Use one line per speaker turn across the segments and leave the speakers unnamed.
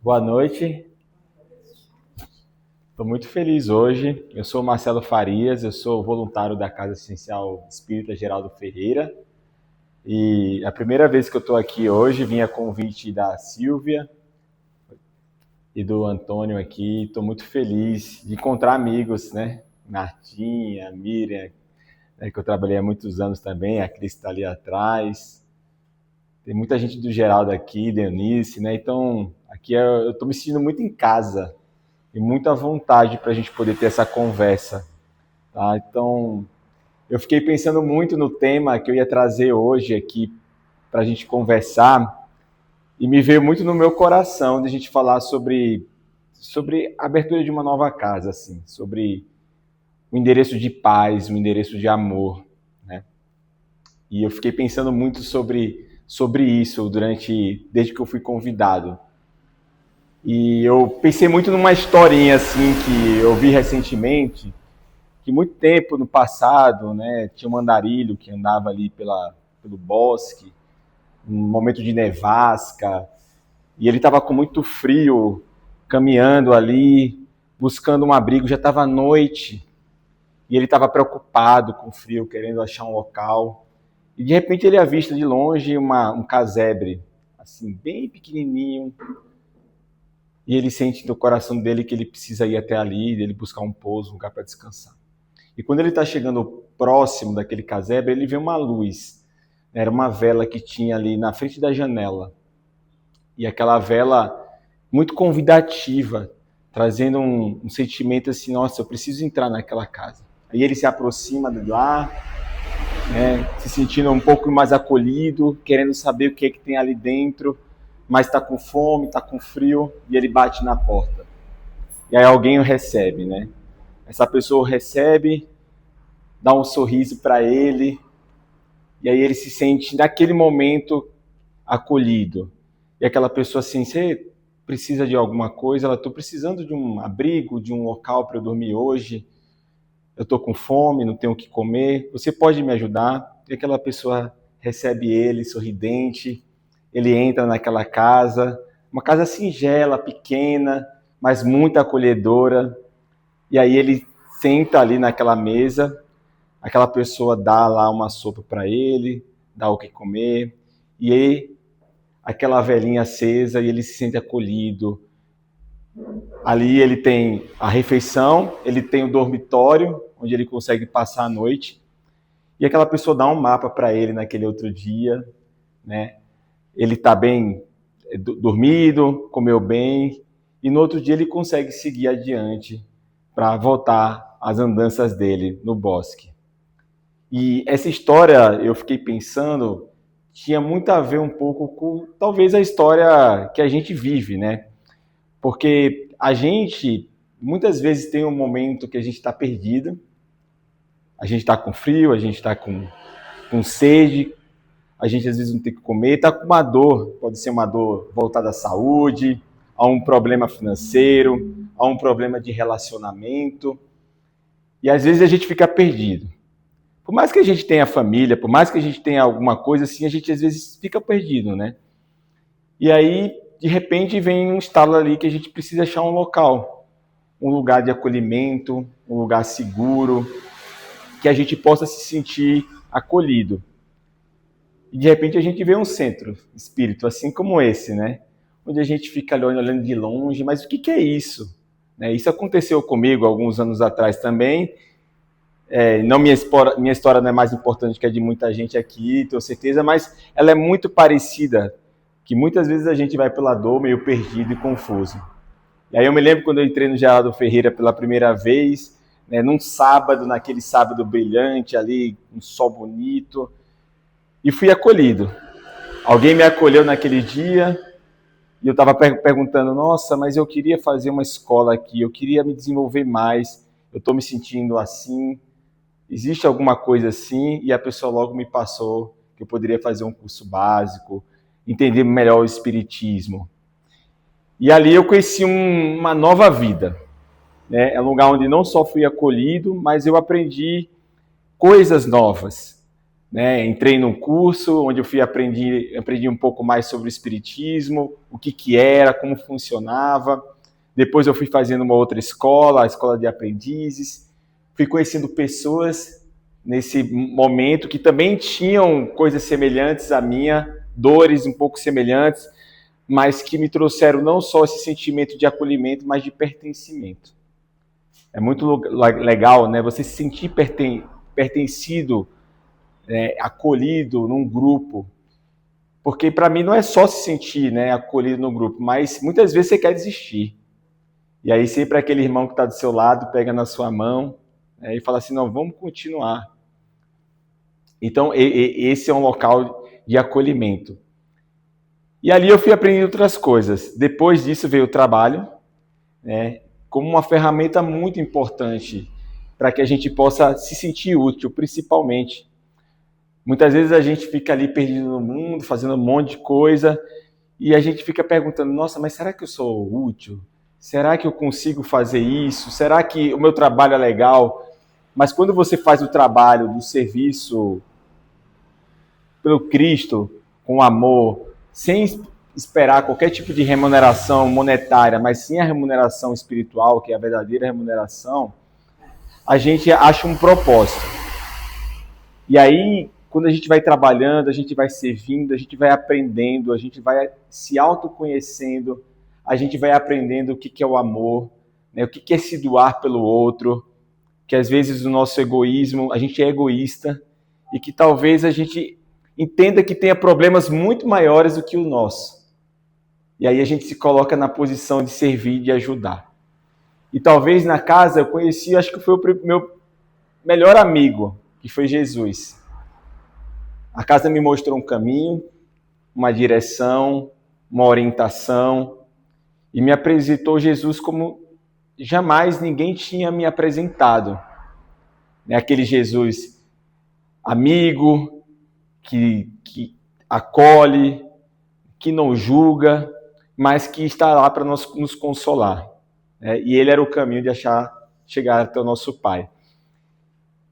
Boa noite, estou muito feliz hoje. Eu sou Marcelo Farias, eu sou voluntário da Casa Assistencial Espírita Geraldo Ferreira e a primeira vez que eu estou aqui hoje vim a convite da Silvia e do Antônio aqui. Estou muito feliz de encontrar amigos, né? Martinha, a Miriam, né, que eu trabalhei há muitos anos também, a Cris está ali atrás. Tem muita gente do Geraldo aqui, Deonice, né? Então, aqui eu estou me sentindo muito em casa e muita vontade para a gente poder ter essa conversa, tá? Então, eu fiquei pensando muito no tema que eu ia trazer hoje aqui para a gente conversar e me veio muito no meu coração de a gente falar sobre a abertura de uma nova casa, assim, sobre o endereço de paz, o endereço de amor, né? E eu fiquei pensando muito sobre isso desde que eu fui convidado. E eu pensei muito numa historinha assim que eu vi recentemente, que muito tempo no passado, né, tinha um andarilho que andava ali pelo bosque, um momento de nevasca, e ele estava com muito frio, caminhando ali, buscando um abrigo, já estava noite, e ele estava preocupado com o frio, querendo achar um local, e de repente ele avista de longe um casebre, assim, bem pequenininho, e ele sente no coração dele que ele precisa ir até ali, ele buscar um pouso, um lugar para descansar. E quando ele está chegando próximo daquele casebre, ele vê uma luz. Era uma vela que tinha ali na frente da janela. E aquela vela muito convidativa, trazendo um sentimento assim, nossa, eu preciso entrar naquela casa. Aí ele se aproxima de lá, né, se sentindo um pouco mais acolhido, querendo saber o que é que tem ali dentro, mas está com fome, está com frio, e ele bate na porta. E aí alguém o recebe, né? Essa pessoa o recebe, dá um sorriso para ele, e aí ele se sente, naquele momento, acolhido. E aquela pessoa assim, você precisa de alguma coisa? Ela, estou precisando de um abrigo, de um local para eu dormir hoje, eu estou com fome, não tenho o que comer, você pode me ajudar? E aquela pessoa recebe ele, sorridente, ele entra naquela casa, uma casa singela, pequena, mas muito acolhedora, e aí ele senta ali naquela mesa, aquela pessoa dá lá uma sopa para ele, dá o que comer, e aí aquela velhinha acesa e ele se sente acolhido. Ali ele tem a refeição, ele tem o dormitório, onde ele consegue passar a noite, e aquela pessoa dá um mapa para ele naquele outro dia, né? Ele está bem dormido, comeu bem, e no outro dia ele consegue seguir adiante para voltar às andanças dele no bosque. E essa história, eu fiquei pensando, tinha muito a ver um pouco com talvez a história que a gente vive, né? Porque a gente muitas vezes tem um momento que a gente está perdido, a gente está com frio, a gente está com sede, a gente às vezes não tem o que comer, está com uma dor, pode ser uma dor voltada à saúde, a um problema financeiro, a um problema de relacionamento, e às vezes a gente fica perdido. Por mais que a gente tenha família, por mais que a gente tenha alguma coisa assim, a gente às vezes fica perdido, né? E aí, de repente, vem um estalo ali que a gente precisa achar um local, um lugar de acolhimento, um lugar seguro, que a gente possa se sentir acolhido. E de repente a gente vê um centro espírita, assim como esse, né? Onde a gente fica olhando de longe, mas o que é isso? Isso aconteceu comigo alguns anos atrás também. Não minha história não é mais importante que a de muita gente aqui, tenho certeza, mas ela é muito parecida, que muitas vezes a gente vai pela dor meio perdido e confuso. E aí eu me lembro quando eu entrei no Geraldo Ferreira pela primeira vez, né, num sábado, naquele sábado brilhante ali, um sol bonito, e fui acolhido. Alguém me acolheu naquele dia e eu estava perguntando, nossa, mas eu queria fazer uma escola aqui, eu queria me desenvolver mais, eu estou me sentindo assim, existe alguma coisa assim? E a pessoa logo me passou que eu poderia fazer um curso básico, entender melhor o espiritismo. E ali eu conheci uma nova vida, né? É um lugar onde não só fui acolhido, mas eu aprendi coisas novas. né? Entrei num curso onde eu aprendi um pouco mais sobre o espiritismo, o que era, como funcionava. Depois eu fui fazendo uma outra escola, a escola de aprendizes. Fui conhecendo pessoas nesse momento que também tinham coisas semelhantes à minha, dores um pouco semelhantes, mas que me trouxeram não só esse sentimento de acolhimento, mas de pertencimento. É muito legal, né? Você se sentir pertencido, acolhido num grupo. Porque para mim não é só se sentir, né, acolhido no grupo, mas muitas vezes você quer desistir. E aí sempre aquele irmão que está do seu lado pega na sua mão, né, e fala assim, não, vamos continuar. Então esse é um local de acolhimento. E ali eu fui aprendendo outras coisas. Depois disso veio o trabalho, né, como uma ferramenta muito importante para que a gente possa se sentir útil, principalmente. Muitas vezes a gente fica ali perdido no mundo, fazendo um monte de coisa, e a gente fica perguntando, nossa, mas será que eu sou útil? Será que eu consigo fazer isso? Será que o meu trabalho é legal? Mas quando você faz o trabalho do serviço pelo Cristo, com amor, sem esperar qualquer tipo de remuneração monetária, mas sim a remuneração espiritual, que é a verdadeira remuneração, a gente acha um propósito. E aí, quando a gente vai trabalhando, a gente vai servindo, a gente vai aprendendo, a gente vai se autoconhecendo, a gente vai aprendendo o que é o amor, né? O que é se doar pelo outro, que às vezes o nosso egoísmo, a gente é egoísta, e que talvez a gente entenda que tenha problemas muito maiores do que o nosso. E aí a gente se coloca na posição de servir e de ajudar. E talvez na casa eu conheci, acho que foi o meu melhor amigo, que foi Jesus. A casa me mostrou um caminho, uma direção, uma orientação, e me apresentou Jesus como jamais ninguém tinha me apresentado. Aquele Jesus amigo, que acolhe, que não julga, mas que está lá para nos consolar. E ele era o caminho de chegar até o nosso Pai.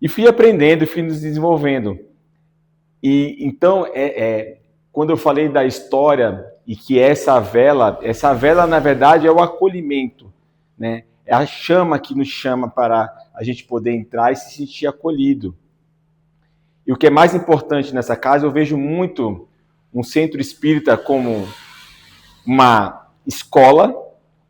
E fui aprendendo, fui nos desenvolvendo. E então, quando eu falei da história e que essa vela, na verdade, é o acolhimento, né? É a chama que nos chama para a gente poder entrar e se sentir acolhido. E o que é mais importante nessa casa, eu vejo muito um centro espírita como uma escola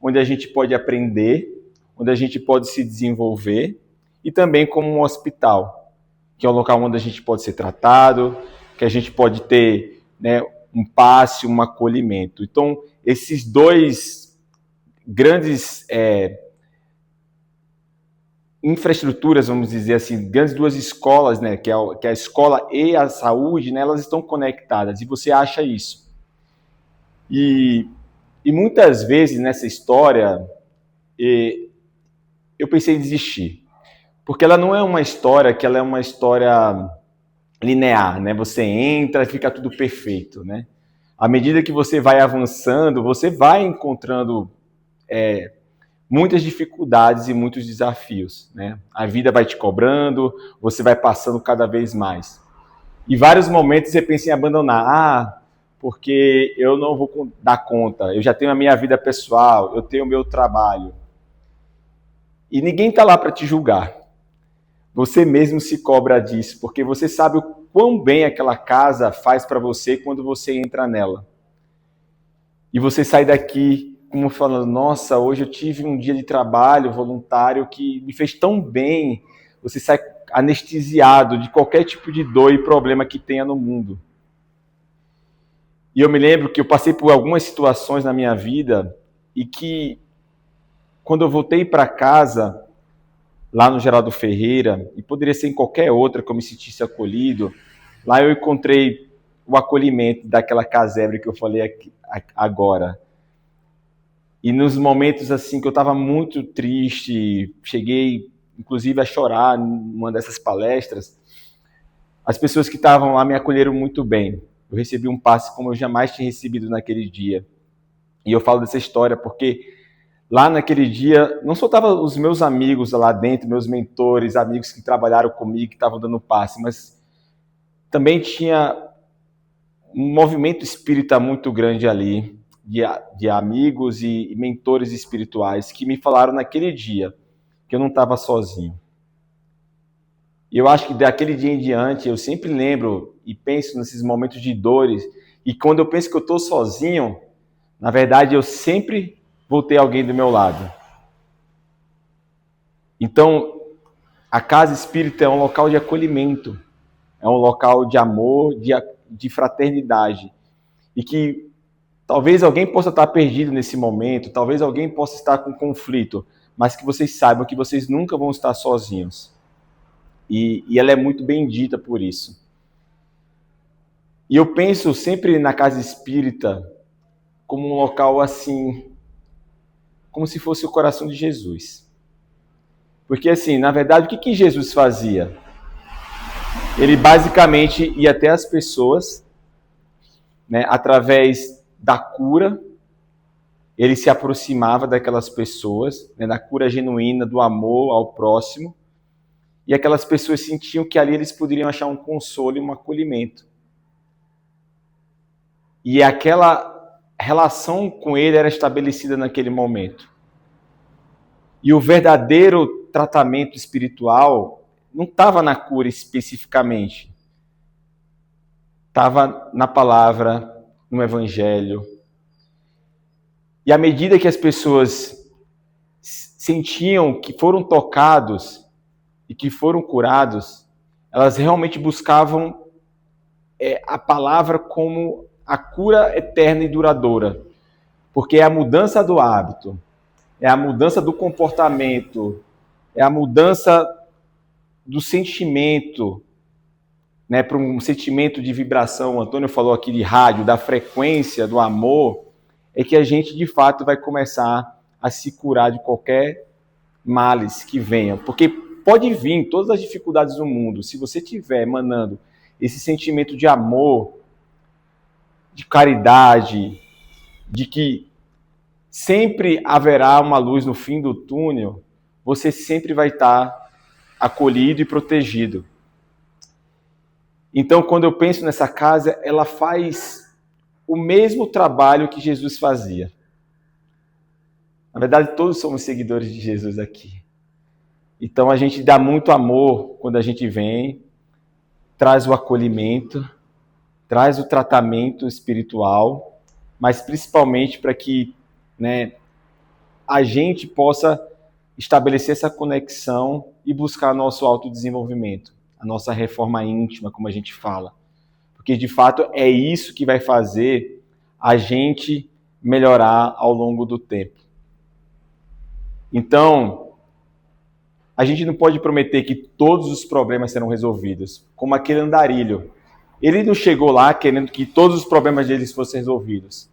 onde a gente pode aprender, onde a gente pode se desenvolver, e também como um hospital, que é um local onde a gente pode ser tratado, que a gente pode ter, né, um passe, um acolhimento. Então, esses dois grandes infraestruturas, vamos dizer assim, grandes duas escolas, né, que é a escola e a saúde, né, elas estão conectadas, e você acha isso. E muitas vezes nessa história, eu pensei em desistir. Porque ela não é uma história que ela é uma história linear, né? Você entra e fica tudo perfeito, né? À medida que você vai avançando, você vai encontrando muitas dificuldades e muitos desafios, né? A vida vai te cobrando, você vai passando cada vez mais. E vários momentos você pensa em abandonar. Porque eu não vou dar conta, eu já tenho a minha vida pessoal, eu tenho o meu trabalho. E ninguém está lá para te julgar. Você mesmo se cobra disso, porque você sabe o quão bem aquela casa faz para você quando você entra nela. E você sai daqui como falando, nossa, hoje eu tive um dia de trabalho voluntário que me fez tão bem. Você sai anestesiado de qualquer tipo de dor e problema que tenha no mundo. E eu me lembro que eu passei por algumas situações na minha vida e que, quando eu voltei para casa, lá no Geraldo Ferreira, e poderia ser em qualquer outra que eu me sentisse acolhido, lá eu encontrei o acolhimento daquela casebre que eu falei aqui, agora. E nos momentos assim que eu estava muito triste, cheguei inclusive a chorar numa dessas palestras, as pessoas que estavam lá me acolheram muito bem. Eu recebi um passe como eu jamais tinha recebido naquele dia. E eu falo dessa história porque lá naquele dia, não só estavam os meus amigos lá dentro, meus mentores, amigos que trabalharam comigo, que estavam dando passe, mas também tinha um movimento espírita muito grande ali, de amigos e mentores espirituais que me falaram naquele dia que eu não estava sozinho. E eu acho que daquele dia em diante, eu sempre lembro e penso nesses momentos de dores, e quando eu penso que eu estou sozinho, na verdade eu sempre vou ter alguém do meu lado. Então, a casa espírita é um local de acolhimento, é um local de amor, de fraternidade. E que talvez alguém possa estar perdido nesse momento, talvez alguém possa estar com conflito, mas que vocês saibam que vocês nunca vão estar sozinhos. E ela é muito bendita por isso. E eu penso sempre na casa espírita como um local assim, como se fosse o coração de Jesus. Porque assim, na verdade, o que Jesus fazia? Ele basicamente ia até as pessoas, né, através da cura, ele se aproximava daquelas pessoas, né, da cura genuína, do amor ao próximo, e aquelas pessoas sentiam que ali eles poderiam achar um consolo e um acolhimento. E aquela relação com ele era estabelecida naquele momento. E o verdadeiro tratamento espiritual não estava na cura especificamente. Estava na palavra, no evangelho. E à medida que as pessoas sentiam que foram tocados e que foram curados, elas realmente buscavam a palavra como a cura eterna e duradoura. Porque é a mudança do hábito, é a mudança do comportamento, é a mudança do sentimento, né, para um sentimento de vibração. O Antônio falou aqui de rádio, da frequência, do amor, é que a gente de fato vai começar a se curar de qualquer males que venham. Porque pode vir todas as dificuldades do mundo, se você estiver emanando esse sentimento de amor, de caridade, de que sempre haverá uma luz no fim do túnel, você sempre vai estar acolhido e protegido. Então, quando eu penso nessa casa, ela faz o mesmo trabalho que Jesus fazia. Na verdade, todos somos seguidores de Jesus aqui. Então, a gente dá muito amor quando a gente vem, traz o acolhimento, traz o tratamento espiritual, mas principalmente para que, né, a gente possa estabelecer essa conexão e buscar nosso autodesenvolvimento, a nossa reforma íntima, como a gente fala. Porque, de fato, é isso que vai fazer a gente melhorar ao longo do tempo. Então, a gente não pode prometer que todos os problemas serão resolvidos, como aquele andarilho. Ele não chegou lá querendo que todos os problemas deles fossem resolvidos.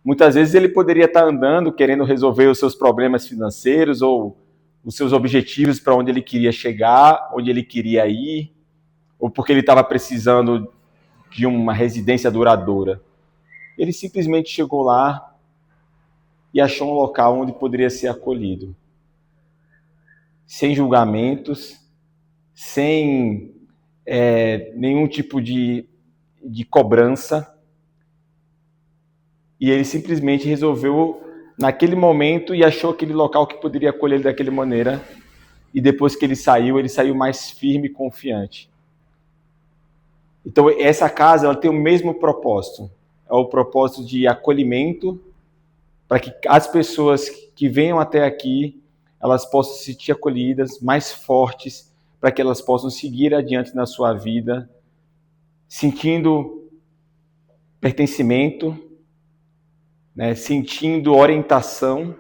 Muitas vezes ele poderia estar andando querendo resolver os seus problemas financeiros ou os seus objetivos para onde ele queria chegar, onde ele queria ir, ou porque ele estava precisando de uma residência duradoura. Ele simplesmente chegou lá e achou um local onde poderia ser acolhido. Sem julgamentos, sem nenhum tipo de cobrança. E ele simplesmente resolveu, naquele momento, e achou aquele local que poderia acolher ele daquela maneira. E depois que ele saiu mais firme e confiante. Então, essa casa ela tem o mesmo propósito. É o propósito de acolhimento, para que as pessoas que venham até aqui, elas possam se sentir acolhidas, mais fortes, para que elas possam seguir adiante na sua vida, sentindo pertencimento, né, sentindo orientação,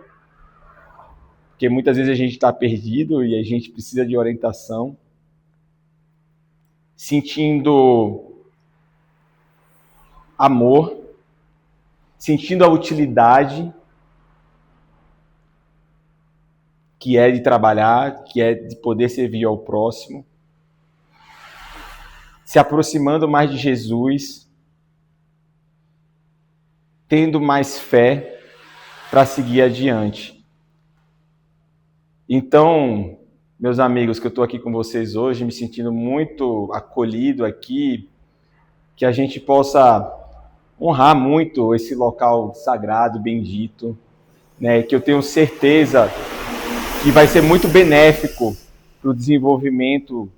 porque muitas vezes a gente está perdido e a gente precisa de orientação, sentindo amor, sentindo a utilidade que é de trabalhar, que é de poder servir ao próximo, se aproximando mais de Jesus, tendo mais fé para seguir adiante. Então, meus amigos, que eu estou aqui com vocês hoje, me sentindo muito acolhido aqui, que a gente possa honrar muito esse local sagrado, bendito, né? Que eu tenho certeza que vai ser muito benéfico para o desenvolvimento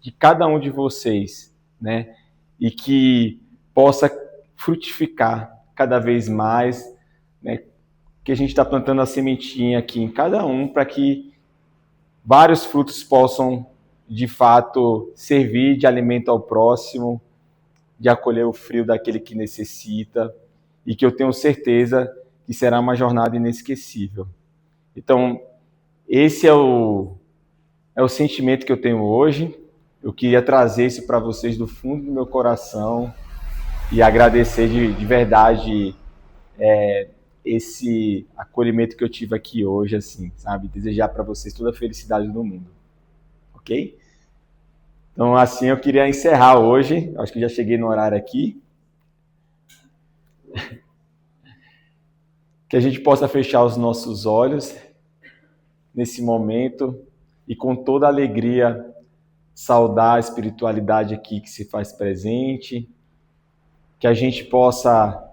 de cada um de vocês, né? E que possa frutificar cada vez mais, né? Que a gente está plantando a sementinha aqui em cada um para que vários frutos possam, de fato, servir de alimento ao próximo, de acolher o frio daquele que necessita, e que eu tenho certeza que será uma jornada inesquecível. Então, esse é o sentimento que eu tenho hoje. Eu queria trazer isso para vocês do fundo do meu coração e agradecer de verdade esse acolhimento que eu tive aqui hoje, assim, sabe? Desejar para vocês toda a felicidade do mundo, ok? Então, assim, eu queria encerrar hoje. Acho que já cheguei no horário aqui. Que a gente possa fechar os nossos olhos nesse momento e com toda a alegria saudar a espiritualidade aqui que se faz presente, que a gente possa